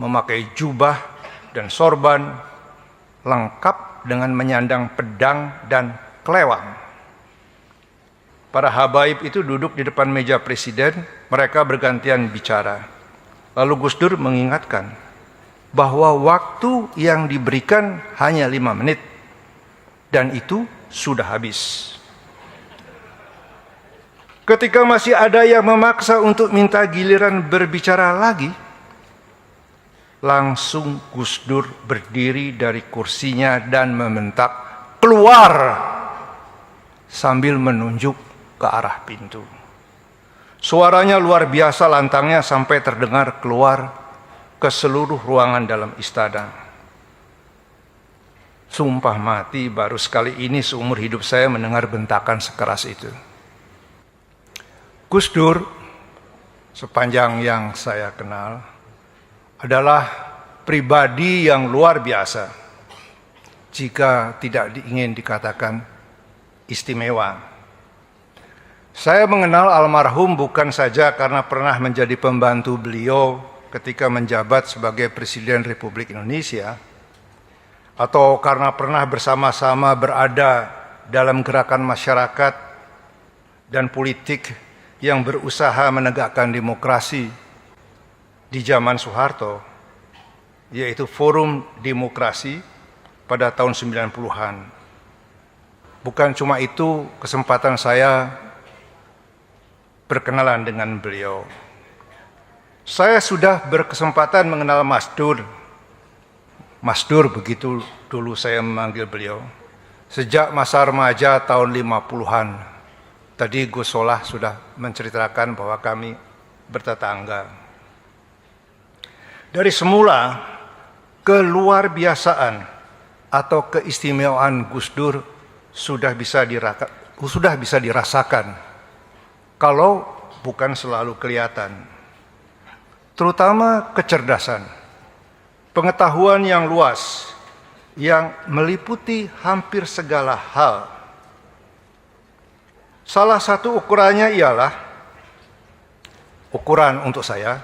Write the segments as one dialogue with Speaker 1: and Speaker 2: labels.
Speaker 1: memakai jubah dan sorban, lengkap dengan menyandang pedang dan kelewang. Para habaib itu duduk di depan meja presiden, mereka bergantian bicara. Lalu Gus Dur mengingatkan bahwa waktu yang diberikan hanya 5 menit, dan itu sudah habis. Ketika masih ada yang memaksa untuk minta giliran berbicara lagi, langsung Gus Dur berdiri dari kursinya dan membentak, "Keluar!" sambil menunjuk ke arah pintu. Suaranya luar biasa lantangnya sampai terdengar keluar ke seluruh ruangan dalam istana. Sumpah mati, baru sekali ini seumur hidup saya mendengar bentakan sekeras itu. Gus Dur, sepanjang yang saya kenal, adalah pribadi yang luar biasa, jika tidak ingin dikatakan istimewa. Saya mengenal almarhum bukan saja karena pernah menjadi pembantu beliau ketika menjabat sebagai Presiden Republik Indonesia, atau karena pernah bersama-sama berada dalam gerakan masyarakat dan politik yang berusaha menegakkan demokrasi di zaman Soeharto, yaitu Forum Demokrasi pada tahun 90-an. Bukan cuma itu, kesempatan saya berkenalan dengan beliau. Saya sudah berkesempatan mengenal Mas Dur. Mas Dur, begitu dulu saya memanggil beliau, sejak masa remaja tahun 50-an. Tadi Gus Solah sudah menceritakan bahwa kami bertetangga. Dari semula, keluar biasaan atau keistimewaan Gus Dur sudah bisa dirasakan, kalau bukan selalu kelihatan. Terutama kecerdasan, pengetahuan yang luas, yang meliputi hampir segala hal. Salah satu ukurannya ialah, ukuran untuk saya,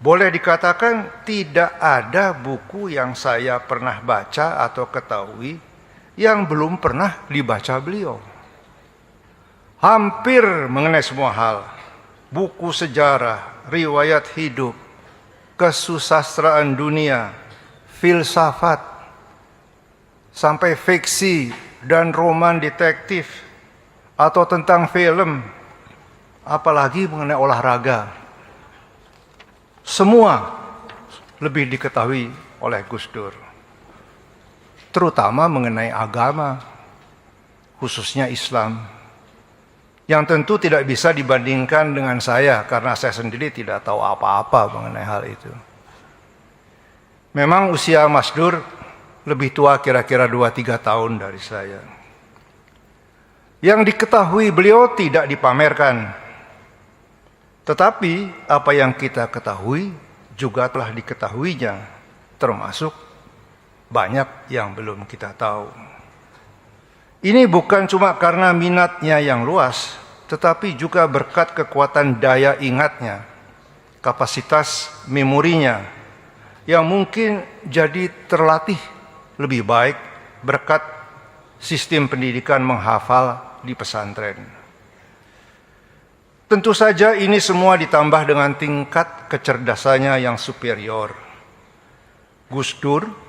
Speaker 1: boleh dikatakan tidak ada buku yang saya pernah baca atau ketahui yang belum pernah dibaca beliau. Hampir mengenai semua hal, buku sejarah, riwayat hidup, kesusastraan dunia, filsafat, sampai fiksi dan roman detektif, atau tentang film, apalagi mengenai olahraga. Semua lebih diketahui oleh Gus Dur, terutama mengenai agama, khususnya Islam, yang tentu tidak bisa dibandingkan dengan saya karena saya sendiri tidak tahu apa-apa mengenai hal itu. Memang usia Mas Dur lebih tua kira-kira 2-3 tahun dari saya. Yang diketahui beliau tidak dipamerkan, tetapi apa yang kita ketahui juga telah diketahuinya, termasuk banyak yang belum kita tahu. Ini bukan cuma karena minatnya yang luas, tetapi juga berkat kekuatan daya ingatnya, kapasitas memorinya, yang mungkin jadi terlatih lebih baik berkat sistem pendidikan menghafal di pesantren. Tentu saja ini semua ditambah dengan tingkat kecerdasannya yang superior. Gus Dur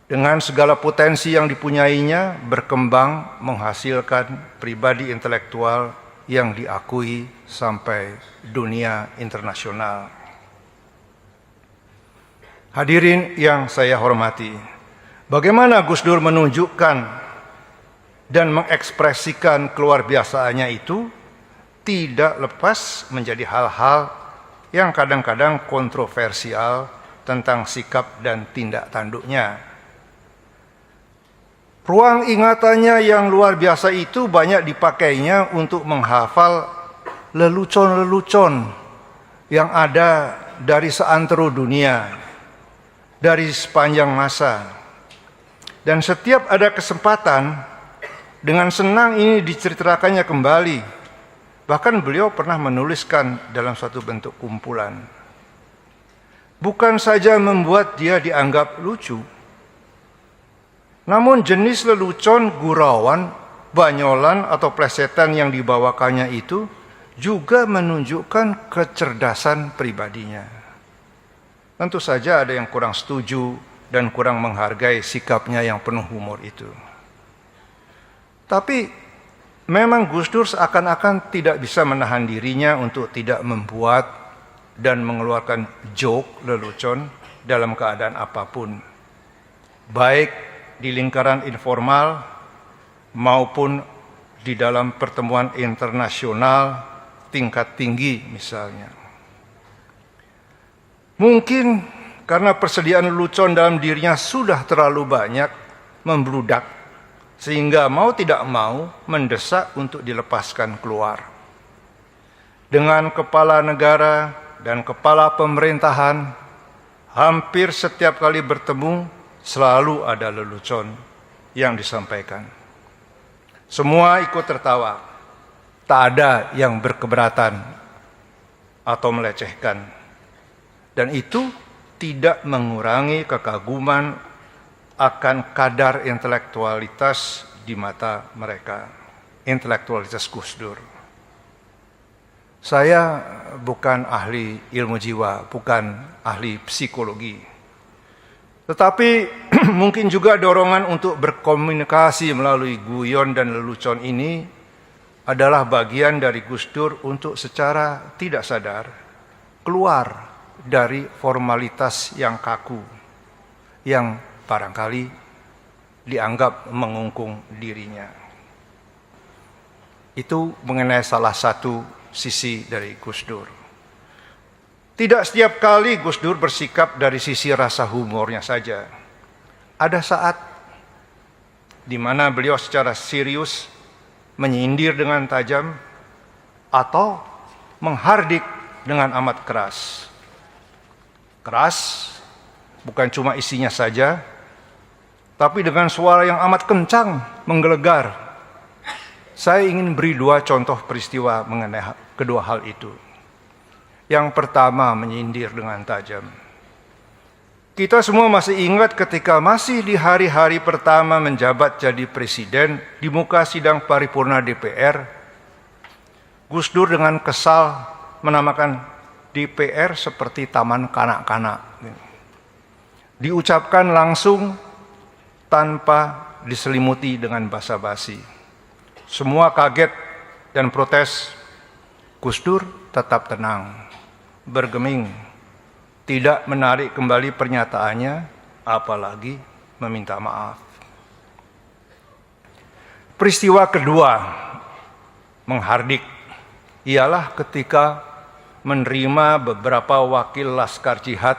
Speaker 1: dengan segala potensi yang dipunyainya berkembang menghasilkan pribadi intelektual yang diakui sampai dunia internasional. Hadirin yang saya hormati, bagaimana Gus Dur menunjukkan dan mengekspresikan keluar biasaannya itu tidak lepas menjadi hal-hal yang kadang-kadang kontroversial tentang sikap dan tindak tanduknya. Ruang ingatannya yang luar biasa itu banyak dipakainya untuk menghafal lelucon-lelucon yang ada dari seantero dunia, dari sepanjang masa. Dan setiap ada kesempatan, dengan senang ini diceritakannya kembali. Bahkan beliau pernah menuliskan dalam suatu bentuk kumpulan. bukan saja membuat dia dianggap lucu, namun jenis lelucon, gurauan, banyolan atau plesetan yang dibawakannya itu juga menunjukkan kecerdasan pribadinya. Tentu saja ada yang kurang setuju dan kurang menghargai sikapnya yang penuh humor itu. Tapi memang Gus Dur seakan-akan tidak bisa menahan dirinya untuk tidak membuat dan mengeluarkan joke, lelucon dalam keadaan apapun, baik di lingkaran informal maupun di dalam pertemuan internasional tingkat tinggi misalnya. Mungkin karena persediaan lelucon dalam dirinya sudah terlalu banyak membludak, sehingga mau tidak mau mendesak untuk dilepaskan keluar. Dengan kepala negara dan kepala pemerintahan, hampir setiap kali bertemu selalu ada lelucon yang disampaikan. Semua ikut tertawa, tak ada yang berkeberatan atau melecehkan. Dan itu tidak mengurangi kekaguman akan kadar intelektualitas di mata mereka, intelektualitas Gus Dur. Saya bukan ahli ilmu jiwa, bukan ahli psikologi. Tetapi mungkin juga dorongan untuk berkomunikasi melalui guyon dan lelucon ini adalah bagian dari Gus Dur untuk secara tidak sadar keluar dari formalitas yang kaku, yang barangkali dianggap mengungkung dirinya. Itu mengenai salah satu sisi dari Gus Dur. Tidak setiap kali Gus Dur bersikap dari sisi rasa humornya saja. Ada saat di mana beliau secara serius menyindir dengan tajam atau menghardik dengan amat keras. Keras bukan cuma isinya saja, tapi dengan suara yang amat kencang, menggelegar. Saya ingin beri dua contoh peristiwa mengenai kedua hal itu. Yang pertama, menyindir dengan tajam. Kita semua masih ingat ketika masih di hari-hari pertama menjabat jadi presiden di muka sidang paripurna DPR, Gus Dur dengan kesal menamakan DPR seperti taman kanak-kanak. Diucapkan langsung tanpa diselimuti dengan basa-basi. Semua kaget dan protes. Gus Dur tetap tenang, bergeming, tidak menarik kembali pernyataannya, apalagi meminta maaf. Peristiwa kedua menghardik ialah ketika menerima beberapa wakil Laskar Jihad,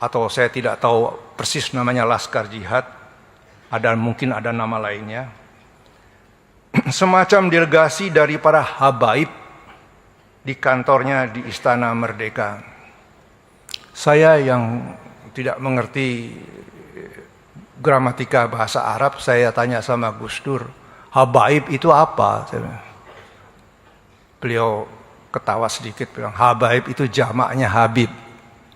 Speaker 1: atau saya tidak tahu persis namanya Laskar Jihad, mungkin ada nama lainnya, semacam delegasi dari para habaib di kantornya di Istana Merdeka. Saya yang tidak mengerti gramatika bahasa Arab, saya tanya sama Gus Dur, habaib itu apa? Beliau ketawa sedikit, bilang habaib itu jamaknya Habib.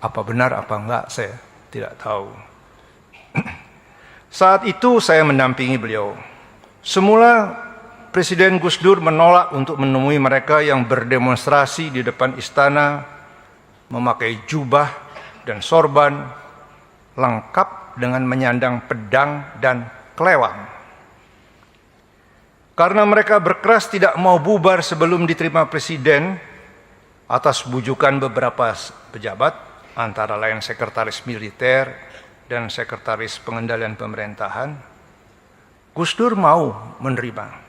Speaker 1: Apa benar apa enggak saya tidak tahu. Saat itu saya mendampingi beliau. Semula Presiden Gus Dur menolak untuk menemui mereka yang berdemonstrasi di depan istana memakai jubah dan sorban lengkap dengan menyandang pedang dan kelewang. Karena mereka berkeras tidak mau bubar sebelum diterima presiden atas bujukan beberapa pejabat, antara lain sekretaris militer dan sekretaris pengendalian pemerintahan, Gus Dur mau menerima.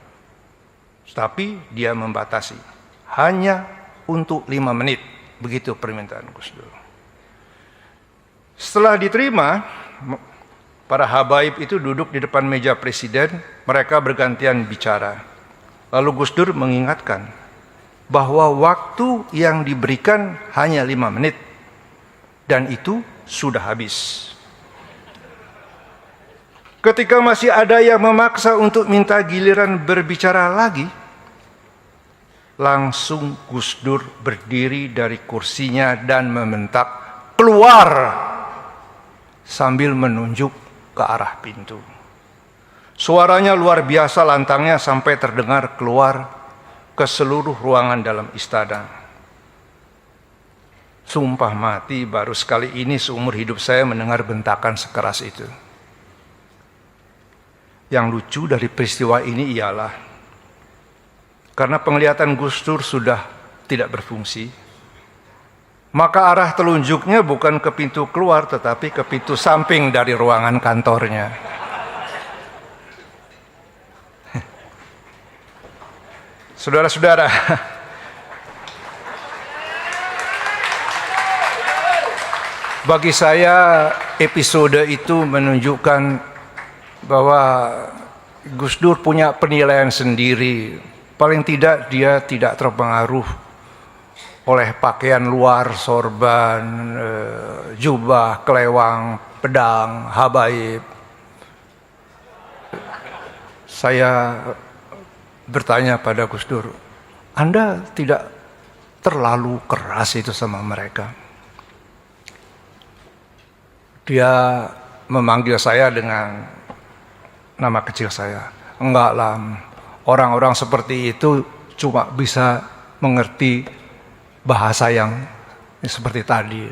Speaker 1: Tapi dia membatasi, hanya untuk 5 menit, begitu permintaan Gus Dur. Setelah diterima, para habaib itu duduk di depan meja presiden, mereka bergantian bicara. Lalu Gus Dur mengingatkan bahwa waktu yang diberikan hanya 5 menit, dan itu sudah habis. Ketika masih ada yang memaksa untuk minta giliran berbicara lagi, langsung Gus Dur berdiri dari kursinya dan membentak, keluar sambil menunjuk ke arah pintu. Suaranya luar biasa lantangnya sampai terdengar keluar ke seluruh ruangan dalam istana. Sumpah mati, baru sekali ini seumur hidup saya mendengar bentakan sekeras itu. Yang lucu dari peristiwa ini ialah karena penglihatan Gus Dur sudah tidak berfungsi, maka arah telunjuknya bukan ke pintu keluar tetapi ke pintu samping dari ruangan kantornya. Saudara-saudara, bagi saya episode itu menunjukkan bahwa Gus Dur punya penilaian sendiri. Paling tidak dia tidak terpengaruh oleh pakaian luar, sorban, jubah, kelewang, pedang, habaib. Saya bertanya pada Gus Dur, Anda tidak terlalu keras itu sama mereka? Dia memanggil saya dengan nama kecil saya. Enggak lah, orang-orang seperti itu cuma bisa mengerti bahasa yang seperti tadi.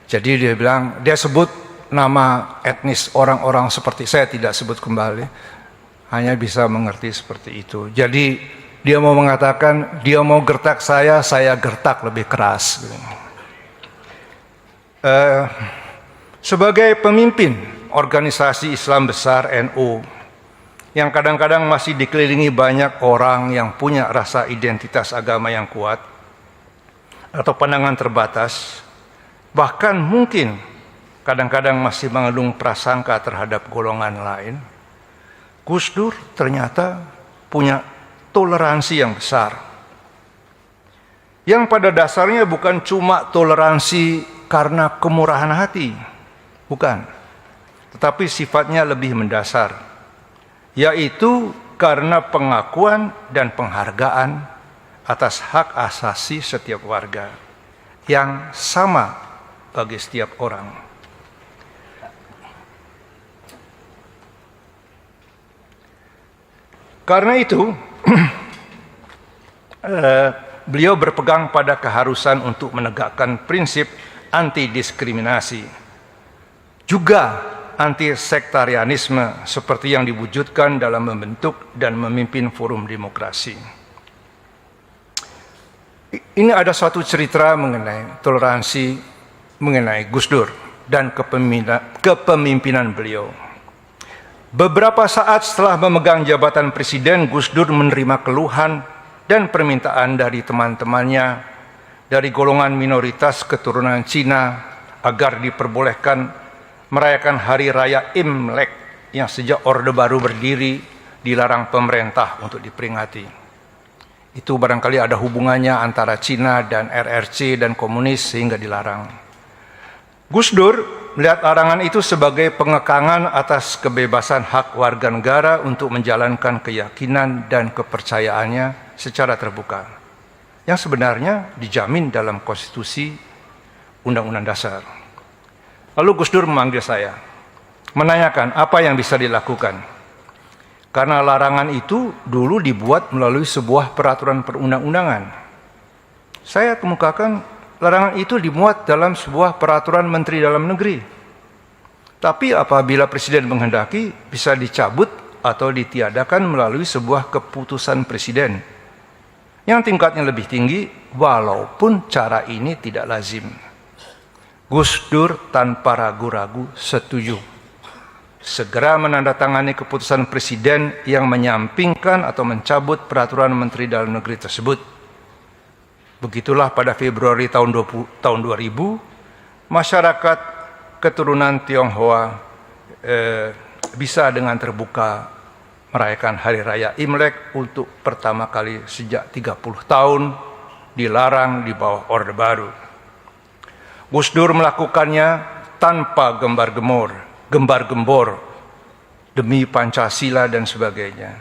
Speaker 1: Jadi dia bilang, dia sebut nama etnis orang-orang seperti saya, tidak sebut kembali, hanya bisa mengerti seperti itu. Jadi dia mau mengatakan, dia mau gertak saya gertak lebih keras. Sebagai pemimpin organisasi Islam besar NU yang kadang-kadang masih dikelilingi banyak orang yang punya rasa identitas agama yang kuat atau pandangan terbatas, bahkan mungkin kadang-kadang masih mengandung prasangka terhadap golongan lain, Gus Dur ternyata punya toleransi yang besar, yang pada dasarnya bukan cuma toleransi karena kemurahan hati, bukan, tetapi sifatnya lebih mendasar, yaitu karena pengakuan dan penghargaan atas hak asasi setiap warga yang sama bagi setiap orang. Karena itu, beliau berpegang pada keharusan untuk menegakkan prinsip anti-diskriminasi, juga anti-sektarianisme seperti yang diwujudkan dalam membentuk dan memimpin forum demokrasi. Ini ada suatu cerita mengenai toleransi, mengenai Gus Dur dan kepemimpinan beliau. Beberapa saat setelah memegang jabatan presiden, Gus Dur menerima keluhan dan permintaan dari teman-temannya dari golongan minoritas keturunan Cina agar diperbolehkan merayakan hari raya Imlek yang sejak Orde Baru berdiri dilarang pemerintah untuk diperingati. Itu barangkali ada hubungannya antara Cina dan RRC dan komunis sehingga dilarang. Gus Dur melihat larangan itu sebagai pengekangan atas kebebasan hak warga negara untuk menjalankan keyakinan dan kepercayaannya secara terbuka, yang sebenarnya dijamin dalam konstitusi Undang-Undang Dasar. Lalu Gus Dur memanggil saya, menanyakan apa yang bisa dilakukan. Karena larangan itu dulu dibuat melalui sebuah peraturan perundang-undangan. Saya kemukakan larangan itu dimuat dalam sebuah peraturan Menteri Dalam Negeri. Tapi apabila Presiden menghendaki, bisa dicabut atau ditiadakan melalui sebuah keputusan Presiden yang tingkatnya lebih tinggi, walaupun cara ini tidak lazim. Gus Dur tanpa ragu-ragu setuju segera menandatangani keputusan Presiden yang menyampingkan atau mencabut peraturan Menteri Dalam Negeri tersebut. Begitulah pada Februari tahun 2000, masyarakat keturunan Tionghoa bisa dengan terbuka merayakan Hari Raya Imlek untuk pertama kali sejak 30 tahun dilarang di bawah Orde Baru. Gus Dur melakukannya tanpa gembar-gembor demi Pancasila dan sebagainya,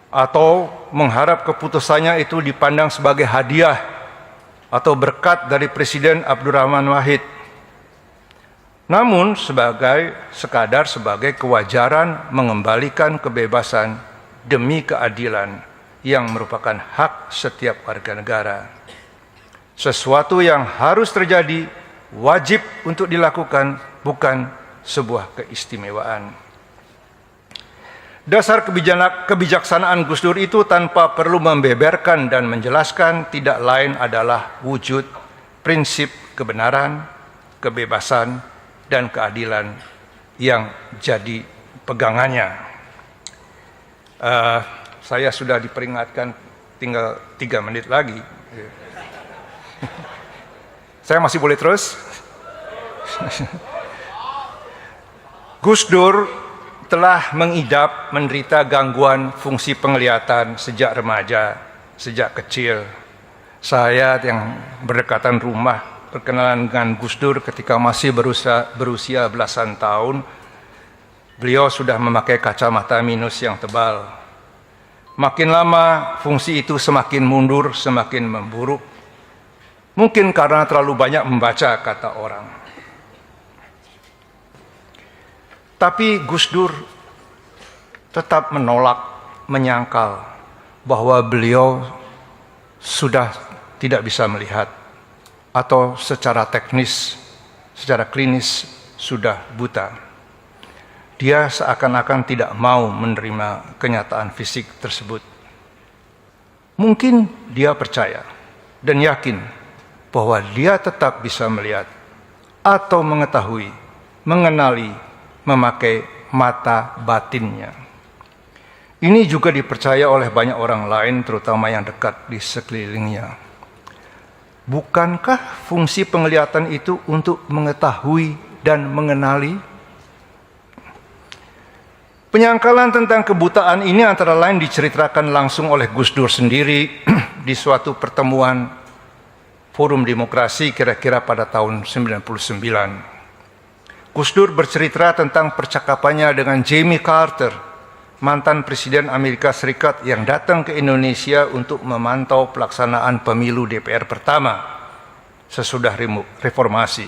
Speaker 1: atau mengharap keputusannya itu dipandang sebagai hadiah atau berkat dari Presiden Abdurrahman Wahid. namun sekadar sebagai kewajaran mengembalikan kebebasan demi keadilan yang merupakan hak setiap warga negara. Sesuatu yang harus terjadi, wajib untuk dilakukan, bukan sebuah keistimewaan. Dasar kebijaksanaan Gus Dur itu tanpa perlu membeberkan dan menjelaskan tidak lain adalah wujud prinsip kebenaran, kebebasan, dan keadilan yang jadi pegangannya. Saya sudah diperingatkan tinggal 3 menit lagi. Saya masih boleh terus? Gus Dur telah mengidap menderita gangguan fungsi penglihatan sejak remaja, sejak kecil. Saya yang berdekatan rumah berkenalan dengan Gus Dur ketika masih berusia belasan tahun. Beliau sudah memakai kacamata minus yang tebal. Makin lama fungsi itu semakin mundur, semakin memburuk. Mungkin karena terlalu banyak membaca, kata orang. Tapi Gus Dur tetap menolak, menyangkal bahwa beliau sudah tidak bisa melihat atau secara teknis, secara klinis sudah buta. Dia seakan-akan tidak mau menerima kenyataan fisik tersebut. Mungkin dia percaya dan yakin bahwa dia tetap bisa melihat atau mengetahui, mengenali, memakai mata batinnya. Ini juga dipercaya oleh banyak orang lain, terutama yang dekat di sekelilingnya. Bukankah fungsi penglihatan itu untuk mengetahui dan mengenali? Penyangkalan tentang kebutaan ini antara lain diceritakan langsung oleh Gus Dur sendiri di suatu pertemuan Forum Demokrasi kira-kira pada tahun 1999. Gus Dur bercerita tentang percakapannya dengan Jimmy Carter, mantan Presiden Amerika Serikat yang datang ke Indonesia untuk memantau pelaksanaan pemilu DPR pertama sesudah reformasi.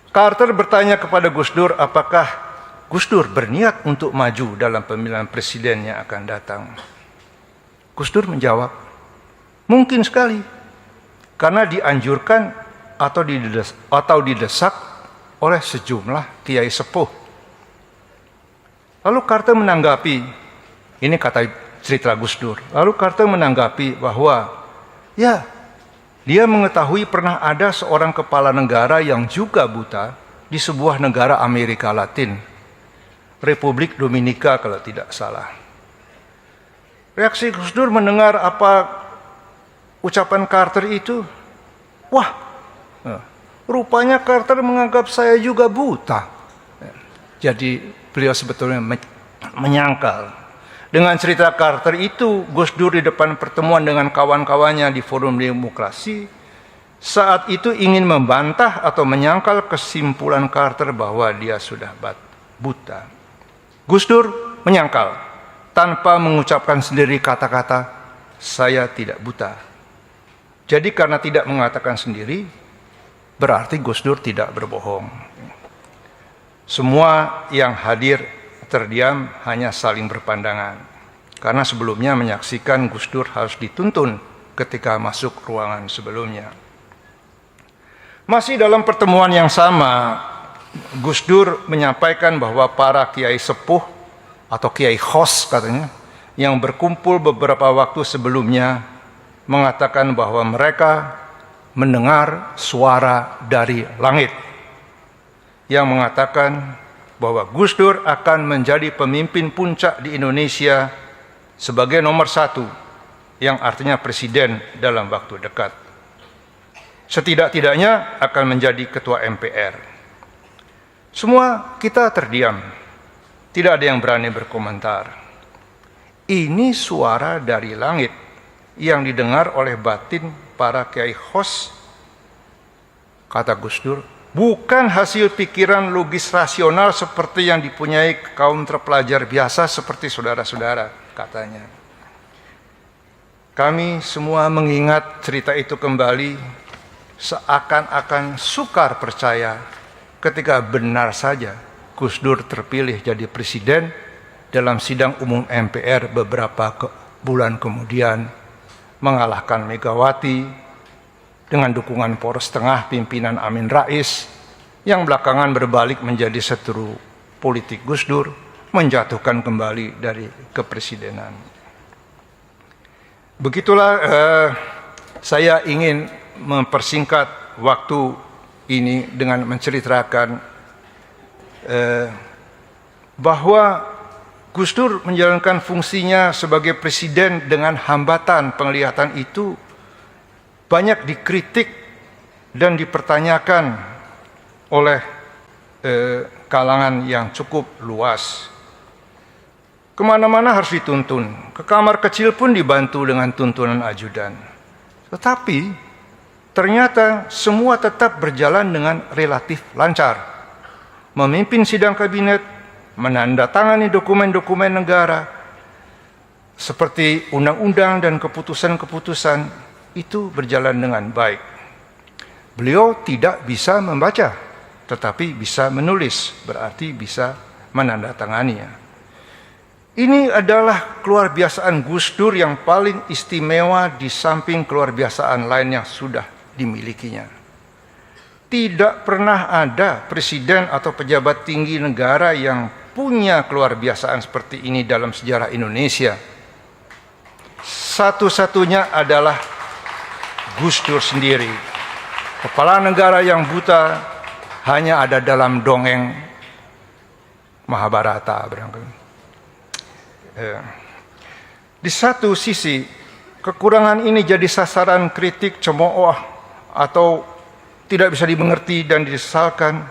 Speaker 1: Carter bertanya kepada Gus Dur apakah Gus Dur berniat untuk maju dalam pemilihan presiden yang akan datang. Gus Dur menjawab, mungkin sekali. Karena dianjurkan atau didesak oleh sejumlah kiai sepuh. Lalu Carter menanggapi, ini kata cerita Gus Dur, lalu Carter menanggapi bahwa ya, dia mengetahui pernah ada seorang kepala negara yang juga buta di sebuah negara Amerika Latin, Republik Dominika kalau tidak salah. Reaksi Gus Dur mendengar apa ucapan Carter itu, wah, rupanya Carter menganggap saya juga buta. Jadi beliau sebetulnya menyangkal. Dengan cerita Carter itu, Gus Dur di depan pertemuan dengan kawan-kawannya di Forum Demokrasi, saat itu ingin membantah atau menyangkal kesimpulan Carter bahwa dia sudah buta. Gus Dur menyangkal, tanpa mengucapkan sendiri kata-kata, saya tidak buta. Jadi karena tidak mengatakan sendiri, berarti Gus Dur tidak berbohong. Semua yang hadir terdiam hanya saling berpandangan. Karena sebelumnya menyaksikan Gus Dur harus dituntun ketika masuk ruangan sebelumnya. Masih dalam pertemuan yang sama, Gus Dur menyampaikan bahwa para kiai sepuh atau kiai khos katanya, yang berkumpul beberapa waktu sebelumnya, mengatakan bahwa mereka mendengar suara dari langit yang mengatakan bahwa Gus Dur akan menjadi pemimpin puncak di Indonesia sebagai nomor 1, yang artinya presiden dalam waktu dekat. Setidak-tidaknya akan menjadi ketua MPR. Semua kita terdiam, tidak ada yang berani berkomentar. Ini suara dari langit yang didengar oleh batin para kiai khos, kata Gus Dur, bukan hasil pikiran logis rasional seperti yang dipunyai kaum terpelajar biasa seperti saudara-saudara, katanya. Kami semua mengingat cerita itu kembali, seakan-akan sukar percaya ketika benar saja Gus Dur terpilih jadi presiden dalam sidang umum MPR beberapa bulan kemudian, mengalahkan Megawati dengan dukungan poros tengah pimpinan Amin Rais yang belakangan berbalik menjadi seteru politik Gus Dur, menjatuhkan kembali dari kepresidenan. Begitulah saya ingin mempersingkat waktu ini dengan menceritakan bahwa Gus Dur menjalankan fungsinya sebagai presiden dengan hambatan penglihatan itu banyak dikritik dan dipertanyakan oleh kalangan yang cukup luas. Kemana-mana harus dituntun, ke kamar kecil pun dibantu dengan tuntunan ajudan. Tetapi ternyata semua tetap berjalan dengan relatif lancar. Memimpin sidang kabinet, menandatangani dokumen-dokumen negara, seperti undang-undang dan keputusan-keputusan, itu berjalan dengan baik. Beliau tidak bisa membaca, tetapi bisa menulis, berarti bisa menandatanganinya. Ini adalah keluarbiasaan Gus Dur yang paling istimewa di samping keluarbiasaan lain yang sudah dimilikinya. Tidak pernah ada presiden atau pejabat tinggi negara yang punya keluarbiasaan seperti ini dalam sejarah Indonesia. Satu-satunya adalah Gus Dur sendiri. Kepala negara yang buta hanya ada dalam dongeng Mahabharata barangkali. Di satu sisi, kekurangan ini jadi sasaran kritik cemooh atau tidak bisa dimengerti dan disesalkan.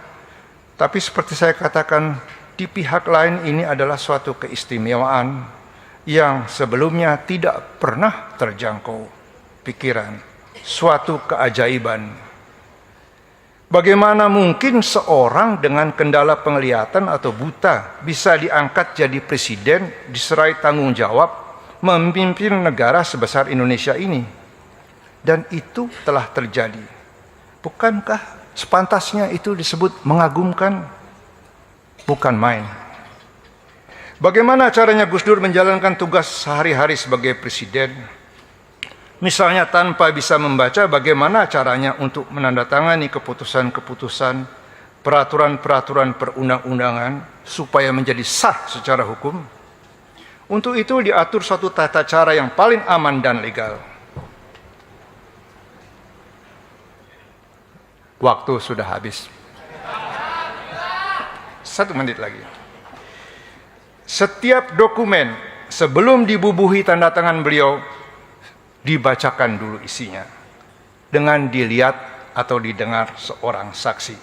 Speaker 1: Tapi seperti saya katakan, di pihak lain ini adalah suatu keistimewaan yang sebelumnya tidak pernah terjangkau pikiran, suatu keajaiban. Bagaimana mungkin seorang dengan kendala penglihatan atau buta bisa diangkat jadi presiden, diserai tanggung jawab, memimpin negara sebesar Indonesia ini? Dan itu telah terjadi. Bukankah sepantasnya itu disebut mengagumkan? Bukan main. Bagaimana caranya Gus Dur menjalankan tugas sehari-hari sebagai presiden? Misalnya tanpa bisa membaca, bagaimana caranya untuk menandatangani keputusan-keputusan, peraturan-peraturan perundang-undangan supaya menjadi sah secara hukum? Untuk itu diatur suatu tata cara yang paling aman dan legal. Waktu sudah habis. 1 menit lagi. Setiap dokumen sebelum dibubuhi tanda tangan beliau dibacakan dulu isinya dengan dilihat atau didengar seorang saksi,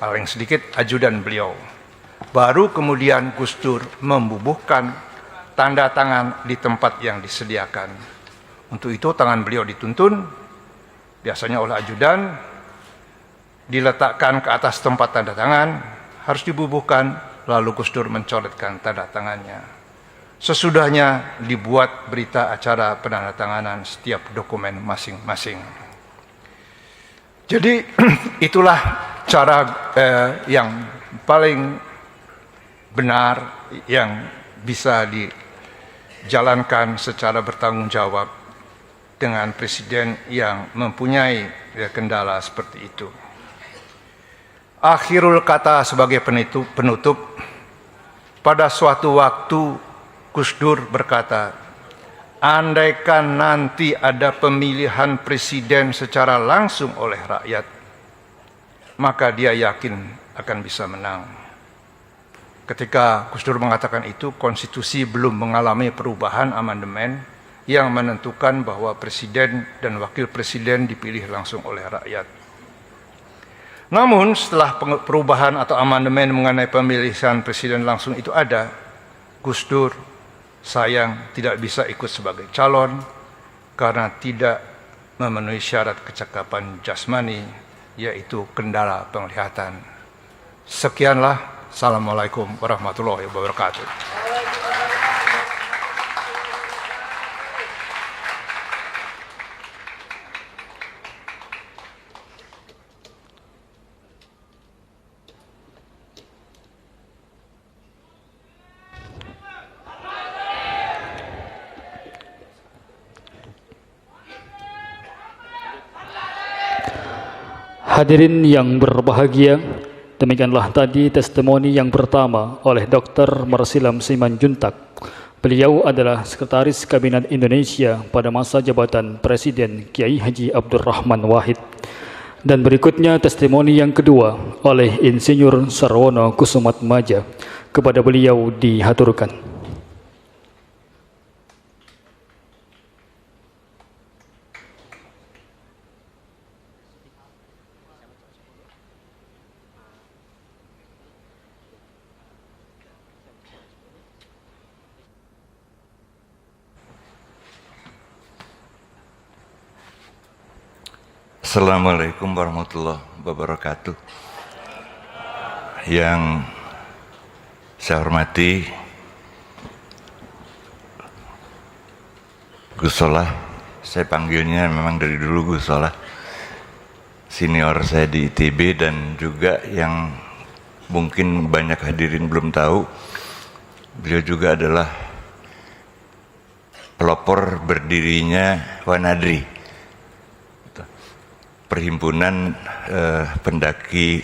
Speaker 1: paling sedikit ajudan beliau. Baru kemudian Gus Dur membubuhkan tanda tangan di tempat yang disediakan. Untuk itu tangan beliau dituntun, biasanya oleh ajudan, diletakkan ke atas tempat tanda tangan, harus dibubuhkan, lalu Gus Dur mencoretkan tanda tangannya. Sesudahnya dibuat berita acara penandatanganan setiap dokumen masing-masing. Jadi itulah cara yang paling benar yang bisa dijalankan secara bertanggung jawab dengan presiden yang mempunyai kendala seperti itu. Akhirul kata sebagai penutup, pada suatu waktu Gus Dur berkata, andaikan nanti ada pemilihan presiden secara langsung oleh rakyat, maka dia yakin akan bisa menang. Ketika Gus Dur mengatakan itu, konstitusi belum mengalami perubahan amandemen yang menentukan bahwa presiden dan wakil presiden dipilih langsung oleh rakyat. Namun setelah perubahan atau amandemen mengenai pemilihan presiden langsung itu ada, Gus Dur sayang tidak bisa ikut sebagai calon karena tidak memenuhi syarat kecakapan jasmani, yaitu kendala penglihatan. Sekianlah, Assalamualaikum warahmatullahi wabarakatuh.
Speaker 2: Hadirin yang berbahagia, demikianlah tadi testimoni yang pertama oleh Dr. Marsilam Simanjuntak. Beliau adalah Sekretaris Kabinet Indonesia pada masa jabatan Presiden Kiai Haji Abdurrahman Wahid. Dan berikutnya testimoni yang kedua oleh Insinyur Sarwono Kusumatmaja. Kepada beliau dihaturkan.
Speaker 3: Assalamualaikum warahmatullahi wabarakatuh. Yang saya hormati Gus Solah, saya panggilnya memang dari dulu Gus Solah, senior saya di ITB, dan juga yang mungkin banyak hadirin belum tahu, beliau juga adalah pelopor berdirinya Wanadri, perhimpunan pendaki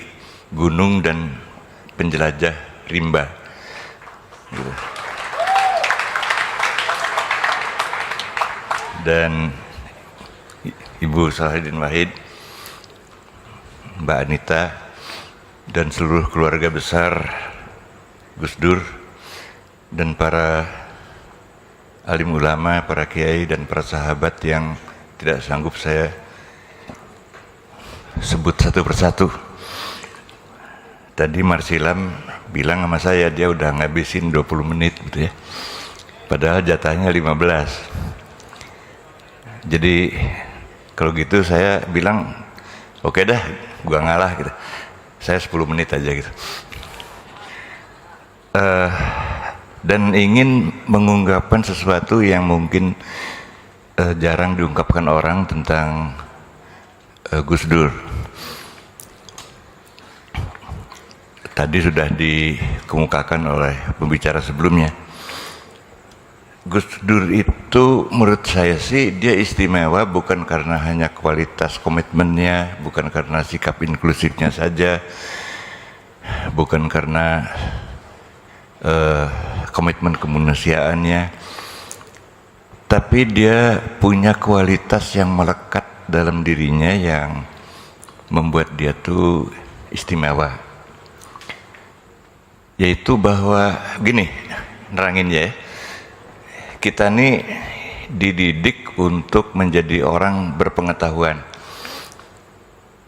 Speaker 3: gunung dan penjelajah rimba. Gitu. Dan Ibu Salahuddin Wahid, Mbak Anita, dan seluruh keluarga besar Gus Dur, dan para alim ulama, para kiai, dan para sahabat yang tidak sanggup saya sebut satu persatu. Tadi Marsilam bilang sama saya dia udah ngabisin 20 menit gitu ya, padahal jatahnya 15. Jadi kalau gitu saya bilang oke dah, gua ngalah gitu, saya 10 menit aja gitu. Dan ingin mengungkapkan sesuatu yang mungkin jarang diungkapkan orang tentang Gus Dur. Tadi sudah dikemukakan oleh pembicara sebelumnya. Gus Dur itu menurut saya sih dia istimewa bukan karena hanya kualitas komitmennya, bukan karena sikap inklusifnya saja, bukan karena komitmen kemanusiaannya, tapi dia punya kualitas yang melekat dalam dirinya yang membuat dia tuh istimewa, yaitu bahwa gini, nerangin ya, kita nih dididik untuk menjadi orang berpengetahuan,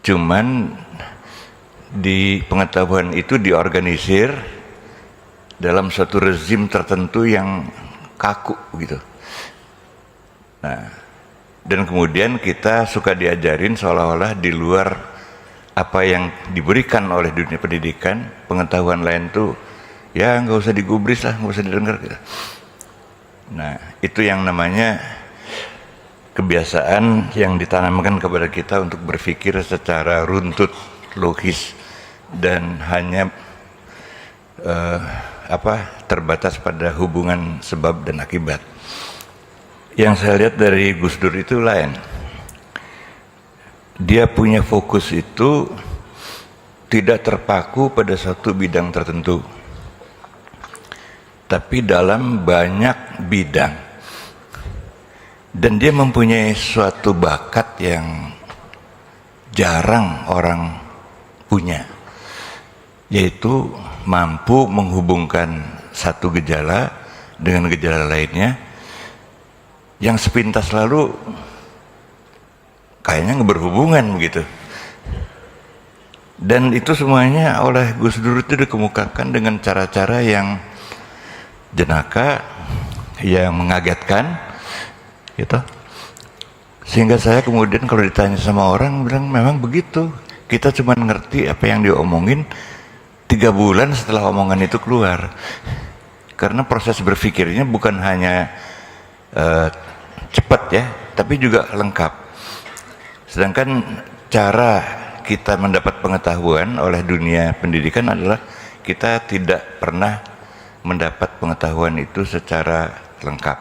Speaker 3: cuman di pengetahuan itu diorganisir dalam suatu rezim tertentu yang kaku gitu. Nah, dan kemudian kita suka diajarin seolah-olah di luar apa yang diberikan oleh dunia pendidikan, pengetahuan lain tuh ya nggak usah digubris lah, nggak usah didengar gitu. Nah, itu yang namanya kebiasaan yang ditanamkan kepada kita untuk berpikir secara runtut, logis, dan hanya terbatas pada hubungan sebab dan akibat. Yang saya lihat dari Gus Dur itu lain. Dia punya fokus itu tidak terpaku pada satu bidang tertentu, tapi dalam banyak bidang. Dan dia mempunyai suatu bakat yang jarang orang punya, yaitu mampu menghubungkan satu gejala dengan gejala lainnya yang sepintas lalu kayaknya nggak berhubungan begitu. Dan itu semuanya oleh Gus Dur itu dikemukakan dengan cara-cara yang jenaka, yang mengagetkan gitu. Sehingga saya kemudian kalau ditanya sama orang bilang memang begitu, kita cuma ngerti apa yang diomongin 3 bulan setelah omongan itu keluar, karena proses berpikirnya bukan hanya cepat ya, tapi juga lengkap. Sedangkan cara kita mendapat pengetahuan oleh dunia pendidikan adalah kita tidak pernah mendapat pengetahuan itu secara lengkap,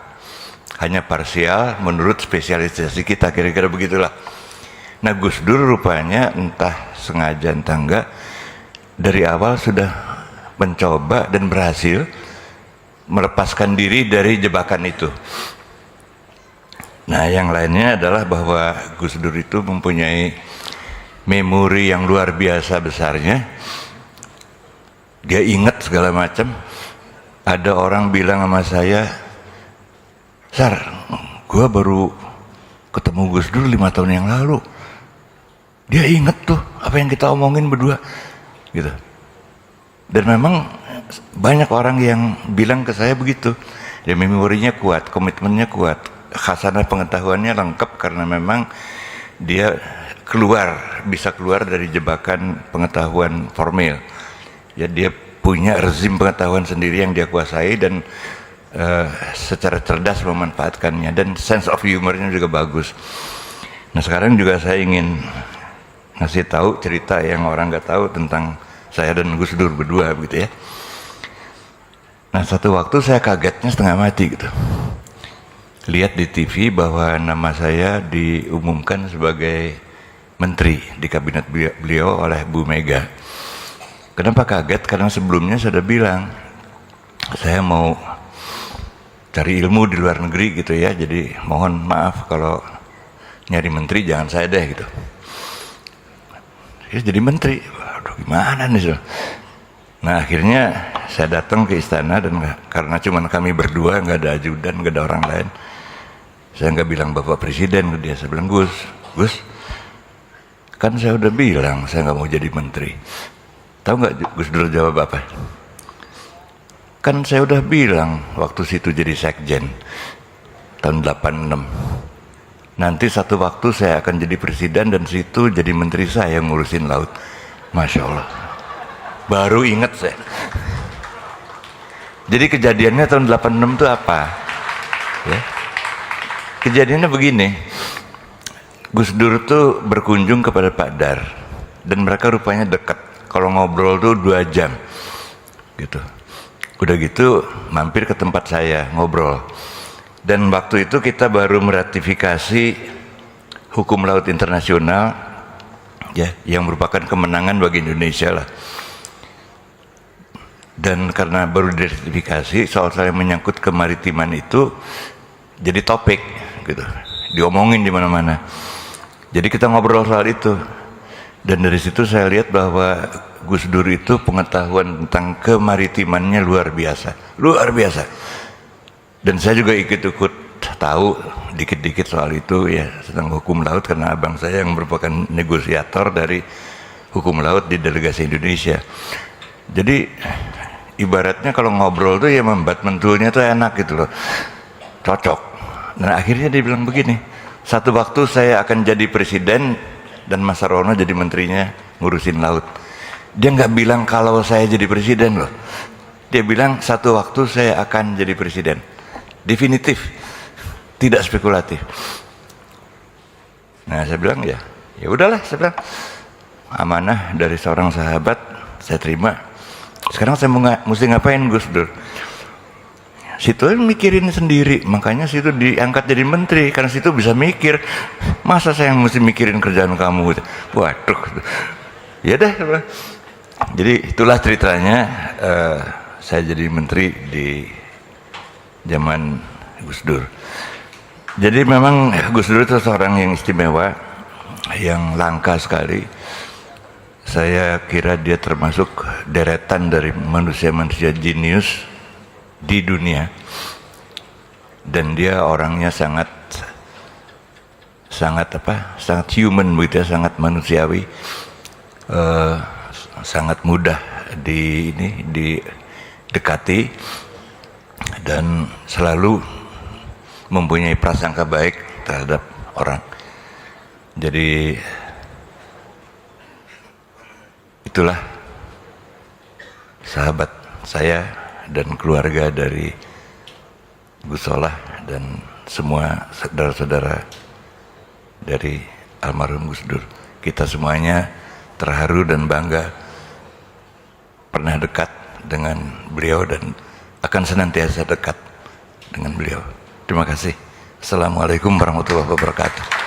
Speaker 3: hanya parsial menurut spesialisasi kita, kira-kira begitulah. Nah, Gus Dur rupanya entah sengaja entah enggak, dari awal sudah mencoba dan berhasil melepaskan diri dari jebakan itu. Nah, yang lainnya adalah bahwa Gus Dur itu mempunyai memori yang luar biasa besarnya. Dia ingat segala macam. Ada orang bilang sama saya, "Sar, gua baru ketemu Gus Dur 5 tahun yang lalu. Dia inget tuh apa yang kita omongin berdua," gitu. Dan memang banyak orang yang bilang ke saya begitu. Dia memorinya kuat, komitmennya kuat, khasanah pengetahuannya lengkap karena memang dia bisa keluar dari jebakan pengetahuan formil. Ya, dia punya rezim pengetahuan sendiri yang dia kuasai dan secara cerdas memanfaatkannya, dan sense of humornya juga bagus. Nah, sekarang juga saya ingin ngasih tahu cerita yang orang nggak tahu tentang saya dan Gus Dur berdua begitu ya. Nah, satu waktu saya kagetnya setengah mati gitu. Lihat di TV bahwa nama saya diumumkan sebagai menteri di kabinet beliau oleh Bu Mega. Kenapa kaget? Karena sebelumnya saya sudah bilang saya mau cari ilmu di luar negeri gitu ya, jadi mohon maaf kalau nyari menteri jangan saya deh gitu. Ya, jadi menteri, waduh gimana nih. Nah, akhirnya saya datang ke istana dan karena cuma kami berdua, nggak ada ajudan, nggak ada orang lain, saya nggak bilang Bapak Presiden ke dia, saya bilang, Gus, kan saya udah bilang saya nggak mau jadi menteri. Tahu nggak Gus Dur jawab apa? Kan saya udah bilang waktu situ jadi sekjen tahun 86. Nanti satu waktu saya akan jadi presiden dan situ jadi menteri saya yang ngurusin laut. Masya Allah. Baru ingat saya. Jadi kejadiannya tahun 86 itu apa? Ya. Kejadiannya begini. Gus Dur tuh berkunjung kepada Pak Dar dan mereka rupanya dekat. Kalau ngobrol tuh 2 jam gitu. Udah gitu mampir ke tempat saya ngobrol. Dan waktu itu kita baru meratifikasi hukum laut internasional ya, yang merupakan kemenangan bagi Indonesia lah. Dan karena baru diratifikasi, soal-soal yang menyangkut kemaritiman itu jadi topik gitu, diomongin di mana-mana. Jadi kita ngobrol soal itu. Dan dari situ saya lihat bahwa Gus Dur itu pengetahuan tentang kemaritimannya luar biasa. Dan saya juga ikut-ikut tahu dikit-dikit soal itu ya, tentang hukum laut, karena abang saya yang merupakan negosiator dari hukum laut di delegasi Indonesia. Jadi ibaratnya kalau ngobrol tuh ya membat mentulnya tuh enak gitu loh, cocok. Dan akhirnya dia bilang begini, satu waktu saya akan jadi presiden dan Mas Sarono jadi menterinya ngurusin laut. Dia nggak bilang kalau saya jadi presiden loh. Dia bilang satu waktu saya akan jadi presiden. Definitif, tidak spekulatif. Nah, saya bilang ya udahlah, saya bilang amanah dari seorang sahabat saya terima. Sekarang saya mesti ngapain Gus Dur? Situ mikirin sendiri, makanya situ diangkat jadi menteri, karena situ bisa mikir. Masa saya mesti mikirin kerjaan kamu? Waduh, ya deh. Jadi itulah ceritanya saya jadi menteri di zaman Gus Dur. Jadi memang Gus Dur itu seorang yang istimewa, yang langka sekali. Saya kira dia termasuk deretan dari manusia-manusia jenius di dunia, dan dia orangnya sangat human begitu ya, sangat manusiawi, sangat mudah didekati dan selalu mempunyai prasangka baik terhadap orang. Jadi itulah sahabat saya dan keluarga dari Gus Solah dan semua saudara-saudara dari almarhum Gus Dur. Kita semuanya terharu dan bangga pernah dekat dengan beliau dan akan senantiasa dekat dengan beliau. Terima kasih. Assalamualaikum warahmatullahi wabarakatuh.